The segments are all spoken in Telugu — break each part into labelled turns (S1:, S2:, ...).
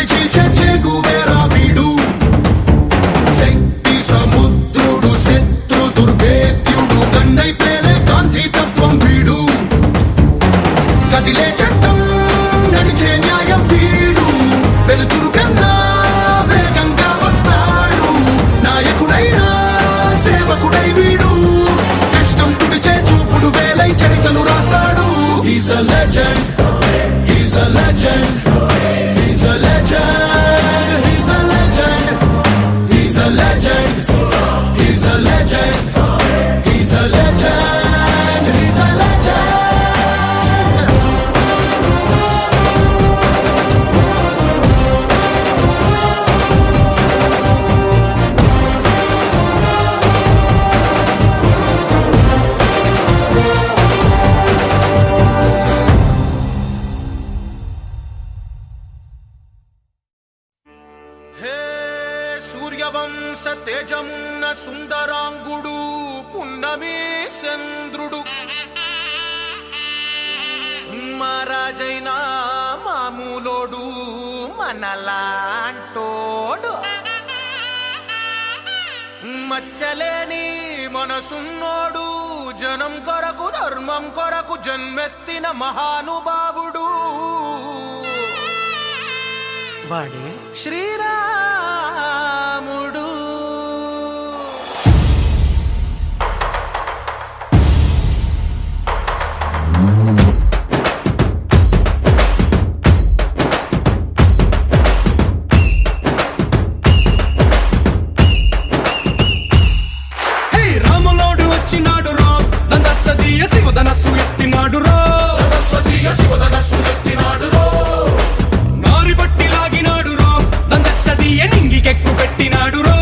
S1: చలి చీల్చే చేగువేరా వీడు శక్తి సముద్రుడు శత్రు దుర్భేద్యుడు గన్నై పేలే కాంతి తత్వం వీడు కదిలే చట్టం నడిచే న్యాయం వీడు వెలుతురు కన్నా వేగంగా వస్తాడు నాయకుడైనా సేవకుడై వీడు కష్టం తుడిచే చూపుడు వేలై చరితలు రాస్తాడు. He's a legend, he's a legend, he's a legend, he's a legend, he's a legend, he's a legend, he's a legend, he's a legend. సూర్యవంశ తేజమున్న సుందరాంగుడు పున్నమి చంద్రుడు మహారాజైన మామూలోడు మనలాంటోడు మచ్చలేని మనసున్నోడు జనం కొరకు ధర్మం కొరకు జన్మెత్తిన మహానుభావుడు వాడే శ్రీరాముడు.
S2: రాములోడు వచ్చినాడు రో నందసదీయ శివధనస్సు ఎత్తినాడు రో నారి బట్టి లాగినాడు రో నందసదీయ నింగికెక్కు పెట్టినాడు రో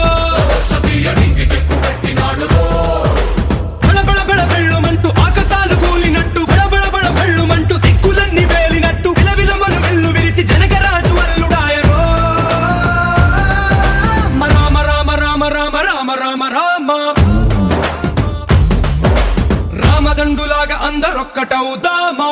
S2: బళబళ బళ బెళ్ళుమంటూ ఆకాశాలు కూలినట్టు బళబళ బళ బెళ్ళుమంటూ దిక్కులన్నీ వేలినట్టు విలవిలమను వెల్లు విరిచి జనకరాజు వల్లుడాయరో రామ రామ రామ రామ రామ రామ రామ రామదండులాగా అందరొక్కటవుదామా.